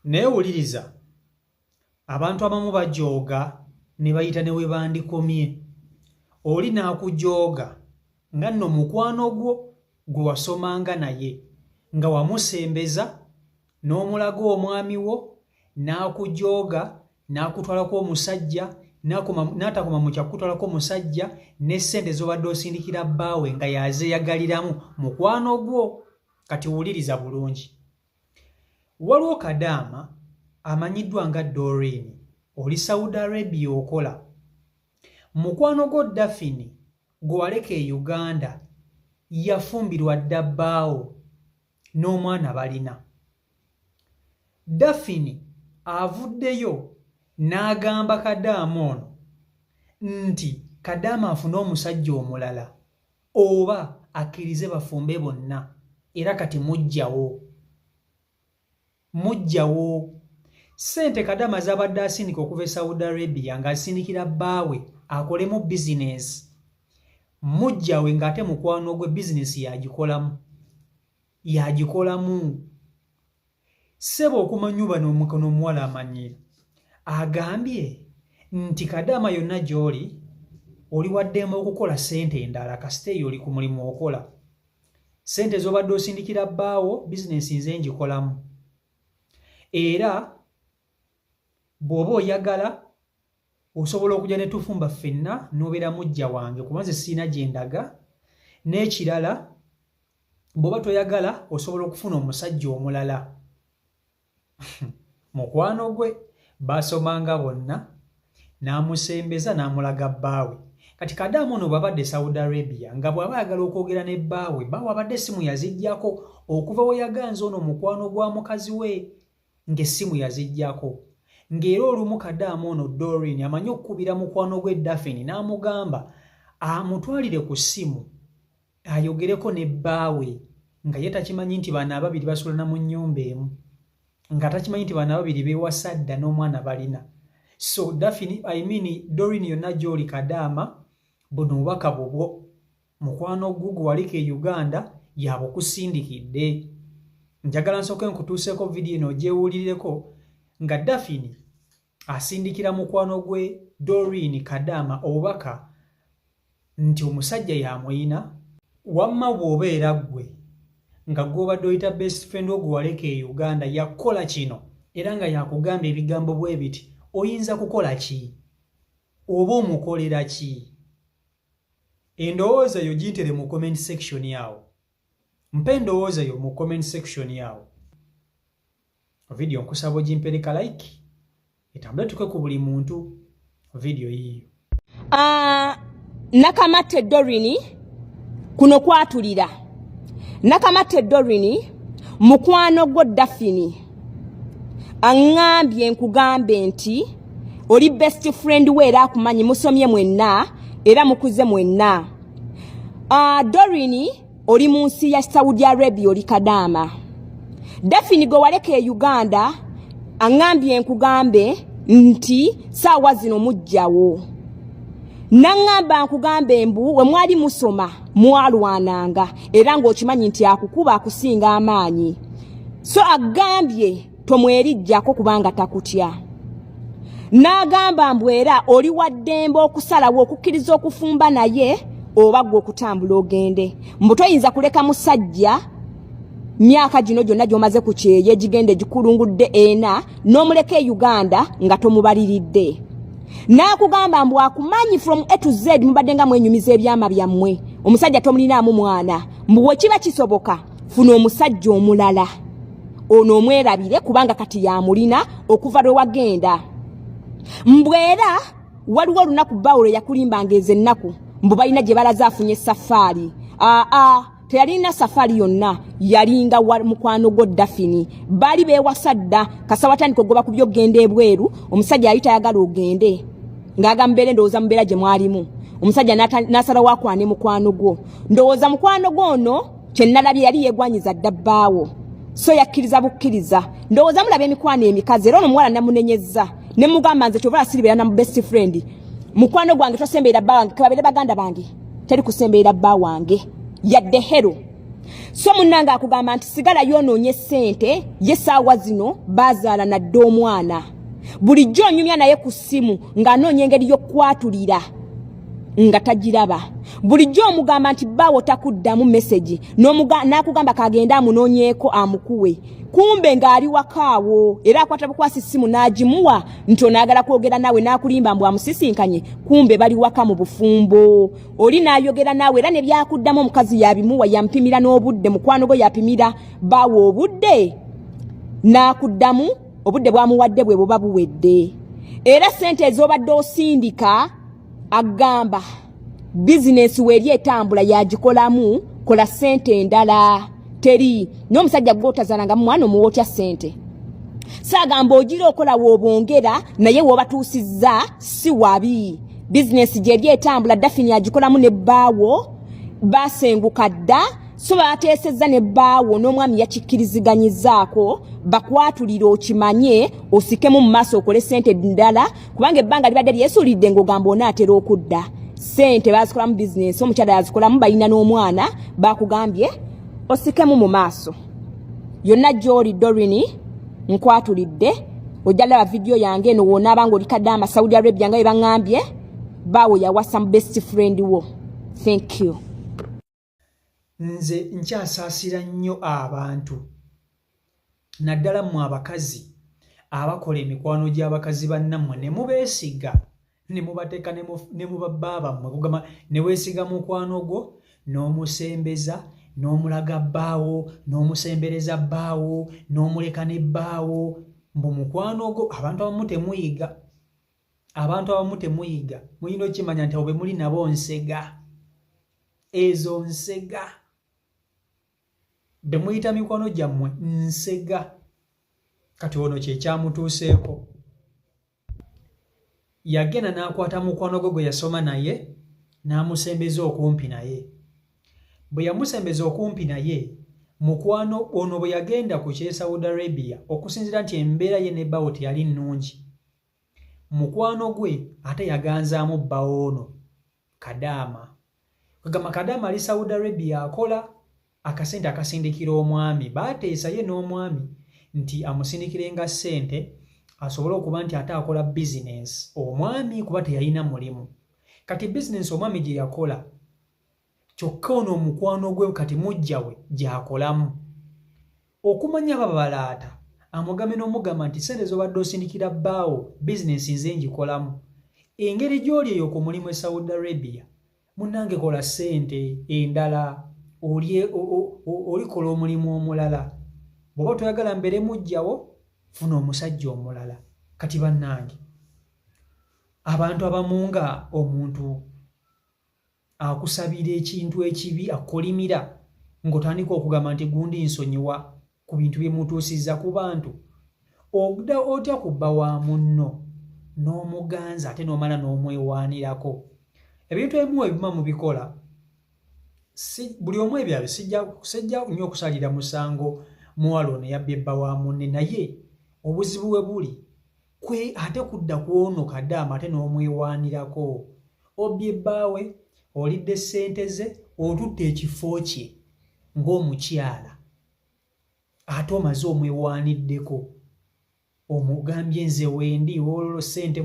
Neewuliriza abantu abamu bajooga ne bayita ne we bandikomye. Oli n'akujooga nga nno mukwano gwo gwe wasomanga naye nga wamusembeza n'omulaga omwami wo n'akujooga n'akutwalako omusajja n'atakoma mu kyakutwalako omusajja n'essente z'obadde osindikira bbaawe nga yazeeyagaliramu mukwano gwo. Kati wuliriza bulungi. Waliwo Kadaama amanyiddwa nga Doreen, oli Saudi Arabia okola. Mukwano gwo Daphne gwe waleka e Uganda yafumbirwa dda bbaawo n'omwana balina. Daphne avuddeyo n'agamba Kadaama ono nti Kadaama afune omusajja omulala oba akkirize bafumbe bonna era kati mujjawo. Ssente Kadaama z'abadde asindika okuva e Saudi Arabia ng'asindikira bbaawe akolemu bizinesi. Mujjawe ng'ate mukwano gwe bizinesi yagikolamu. Ssebo okumanyi bano omukono omuwala amanyira. Agambye nti Kadaama yonna gy'oli oli waddemu okukola ssente endala kasita eyo oli ku mulimu okola. Ssente z'obadde osindikira bbaawo bizinesi nze ngikolamu. Era bw'oba oyagala osobola okujja ne tufumba ffenna n'obeera mujja wange kuba nze sirina gye ndaga. N'ekirala bw'oba toyagala osobola okufuna omusajja omulala. Mukwano gwe baasomanga bonna n'amusembeza n'amulaga bbaawe. Kati Kadaama ono bw'abadde Saudi Arabia nga bw'aba ayagala okwogera ne bbaawe abadde essimu yaziggyako okuva we yaganza ono mukwano gwa mukazi we ng'essimu yaziggyako. Ng'era olumu Kadaama ono Doreen amanyi okukubira mukwano gwe Daphne n'amugamba amutwalire ku ssimu ayogereko ne bbaawe nga ye takimanyi nti bano ababiri basulana mu nnyumba emu, nga takimanyi nti bano ababiri beewasa dda n'omwana balina. So Doreen yonna gy'oli Kadaama buno obubaka bubwo mukwano gwo walika e Uganda yabukusindikidde. Njagala nsooke nkutuuseeko vidiyo eno ogyewulirireko nga Daphne asindikira mukwano gwe Doreen Kadaama obubaka nti omusajja yamuyina. Wamma bw'obeera ggwe nga gw'obadde oyita best friend wo gwe waleka e Uganda yakola kino era nga yakugamba ebigambo bwe biti, oyinza kukola ki? Oba omukolera ki? Endowooza yo gintere mu comment section yawo. Mpe endowooza yo mu comment section yawo. Video nkusaba ogimpereka like etambule tuke ku buli muntu video yiyo. Nakamate Doreen kuno kwatulira. Nakamate Doreen mukwano gwo Daphne angambye nkugambe nti oli best friend we era akumanyi musomye mwenna era mukuze mwenna. Doreen oli mu nsi ya Saudi Arabia oli Kadaama. Daphne gwe waleka e Uganda angambye nkugambe nti saawa zino mujjawo. Nangamba nkugambe mbu we mwali musoma mwalwananga era ng'okimanyi nti akukuba akusinga amaanyi. So agambye tomwerijjako kubanga takutya. N'agamba mbu era oli waddembe okusalawo okukkiriza okufumba naye oba gwe okutambula ogende. Mbu toyinza kuleka musajja myaka gino gyonna gy'omaze ku kyeye gigende gikulungudde ena n'omuleka e Uganda nga tomubaliridde. N'akugamba mbu akumanyi from A to Z mubadde nga mwenyumiza ebyama byammwe. Omusajja tomulinaamu mwana. Mbu bwe kiba kisoboka funa omusajja omulala. Ono omwerabire kubanga kati yamulina okuva lwe wagenda. Mbwera waliwo olunaku Bawulo yakulimbanga ezo ennaku mbu balina gye balaze afunye safari. Teyalina safari yonna yalinga mukwano gwo Daphne. Bali beewasa dda kasawatandika ogoba ku byogenda ebweru omusajja yali tayagala ogende ng'agambere ndowooza mubeera gye mwalimu. Omusajja n'asala wakwane mukwano gwo. Ndowooza mukwano gwo ono kye nnalabye yali yeegwanyiza dda bbaawo. So yakkiriza bukkiriza. Ndowooza mulaba emikwano emikazi era ono omuwala namunenyezza. Ne mugamba nze kyobala siribeera na best friend. Mukwano gwange tosembeera bba wange kababeere baganda bange. Teri kusembeera bba wange. Yadde hero. so munnanga akugamba nti sigala yonoonye ssente ye saawa zino bazaala nadde omwana bulijjo onyumya naye ku ssimu ng'anoonya engeri y'okukwatulira nga tagiraba bulijjo omugamba nti bbaawo takuddamu meseji n'akugamba kagenda amunoonyeeko amukuwe kumbe ng'ali wakaawo era akwata bukwasi ssimu n'agimuwa nti onaagala kwogera nawe n'akulimba mbu amusisinkanye kumbe bali waka mu bufumbo oli n'ayogera nawe era ne byakuddamu omukazi yabimuwa yampimira n'obudde mukwano gwe yapimira bbaawo obudde n'akuddamu obudde bwamuwadde bwe buba buwedde era ssente ez'obadde osindika agamba bizinesi weeri etambula yagikolamu kola ssente endala teri n'omusajja gw'otazaalanga mwana omuwootya ssente saagamba ogira okola w'obongera naye w'obatuusizza si wabi bizinesi gyeri etambula Daphne agikolamu ne bbaawo baasenguka dda so baateesezza ne bbaawo n'omwami yakikkiriziganyizzaako bakwatulire okimanye osikemu mu maaso okole ssente ndala kubanga ebbanga libadde lyesuulidde ng'ogamba onaatera okudda ssente baazikolamu bizinesi omukyala yazikolamu balina n'omwana baakugambye osikemu mu maaso yonna gy'oli Doreen nkwatulidde ojja laba vidiyo yange eno woonaaba ng'oli Kadaama Saudi Arabia nga bwe baŋŋambye baawo yawasa mu best friend wo. Thank you. Nze nkyasaasira nnyo abantu naddala mmwe abakazi abakola emikwano gy'abakazi bannammwe ne mubeesiga ne mubateeka ne mubabba bammwe kugamba ne weesiga mukwano gwo n'omusembeza n'omulaga bbaawo n'omusembereza bbaawo n'omuleka ne bbaawo mbu mukwano gwo abantu abamu temuyiga muyina okimanya nti abo be muli nabo nsega ezo nsega bemuyita mikwano gyammwe nsega kati ono kyekyamutuuseeko yagenda n'akwata mukwano gwe yasoma naye n'amusembeza okumpi naye bwe yamusembeza okumpi naye mukwano ono bwe yagenda ku kye Saudi Arabia okusinziira nti embeera ye ne bbaawo teyali nnungi mukwano gwe ate yaganzaamu bbaawo ono Kadaama kagamba Kadaama ali Saudi Arabia akola akasente akasindikira omwami baateesa ye n'omwami nti amusindikirenga ssente asobole okuba nti ate akola bizinesi omwami kuba teyalina mulimu kati bizinesi omwami gye yakola kyokka ono omukwano gwe kati mujja we gy'akolamu okumanya babalaata amugambe n'omugamba nti ssente z'obadde osindikira bbaawo bizinesi nze ngikolamu engeri gy'oli eyo ku mulimu e Saudi Arabia munnange kola ssente endala olikola omulimu omulala bw'oba toyagala mbere mujjawo funa omusajja omulala kati bannange abantu abamu nga omuntu akusabira ekintu ekibi akolimira ng'otandika okugamba nti gundi nsonyiwa ku bintu bye mutuusizza ku bantu ogda otya kubba wa munno n'omuganza ate n'omala n'omwewaanirako ebintu ebimu ebima mubikola buli omu ebyalo sijja nnyo okusalira musango muwala ono yabbye bba wa munne naye obuzibu we buli kwe ate kudda kwono Kadaama ate n'omwewaanirako obbye bbaawe olidde ssente ze otutte ekifo kye ng'omukyala ate omaze omwewaaniddeko omugambye nze wendi olwo ssente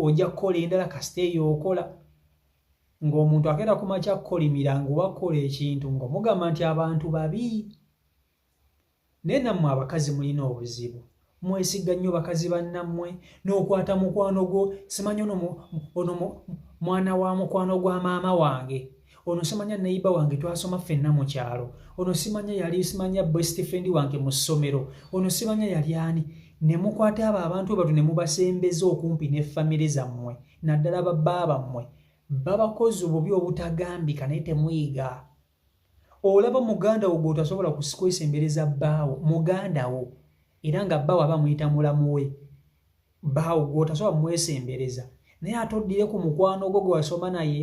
ojja kukola endala kasita eyo okola ng'omuntu akeera ku makya kukolimira ng'owakola ekintu ng'omugamba nti abantu babi naye nammwe abakazi mulina obuzibu mwesiga nnyo bakazi bannammwe n'okwata mukwano gwo simanya ono mwana wa mukwano gwa maama wange ono simanya neiba wange twasoma ffenna mu kyalo ono simanya best friend wange mu ssomero ono simanya yali ani ne mukwata abo abantu batu ne mubasembeza okumpi ne famire zammwe naddala babba bammwe babakozi obubi obutagambika naye temuyiga olaba muganda wo gw'otasobola kwesembereza bbaawo muganda wo era nga bbaawo aba muyita mulamu we bbaawo gw'otasobola mwesembereza naye ate oddire ku mukwano gwo gwe wasoma naye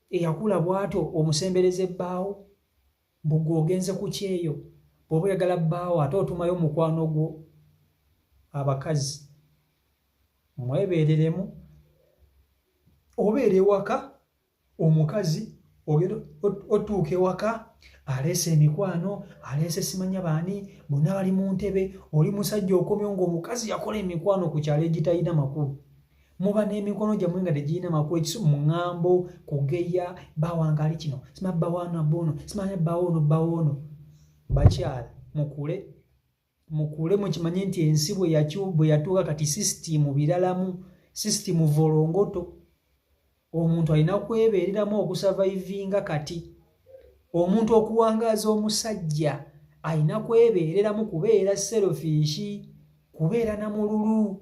eyakula bw'atyo omusembereze bbaawo mbu gw'ogenze ku kyeyo bw'oba oyagala bbaawo ate otumayo mukwano gwo abakazi mwebeereremu obeera ewaka omukazi ogero otuuke waka alese emikwano alese simanya baani bonna bali mu ntebe oli musajja okomyo ng'omukazi yakola emikwano ku kyalo egitayina makulu muba n'emikono gyammwe nga tegirina makulu ekisu muŋŋambo kugeya bawangali kino simanya bawaano bono simanya bawoono bawoono bakyala mukule mukimanye nti ensi bwe yatuuka kati sisitimu biralamu sisitimu volongoto omuntu alina kwebeereramu okusavaivinga kati omuntu okuwangaaza omusajja alina kwebeereramu kubeera serofishi kubeera namululu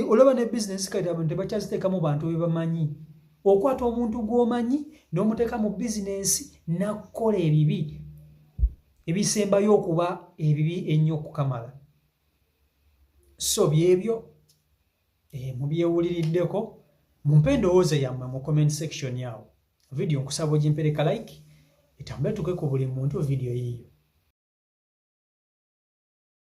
olaba ne bizinesi kati abantu tebakyaziteekamu bantu be bamanyi okwata omuntu gw'omanyi n'omuteeka mu bizinesi nakukola ebibi ebisembayo okuba ebibi ennyo okukamala so byebyo mubyewuliriddeko mumpe endowooza yammwe mu comment section yawo video nkusaba ogimpereka like etambule tuke ku buli muntu video yiyo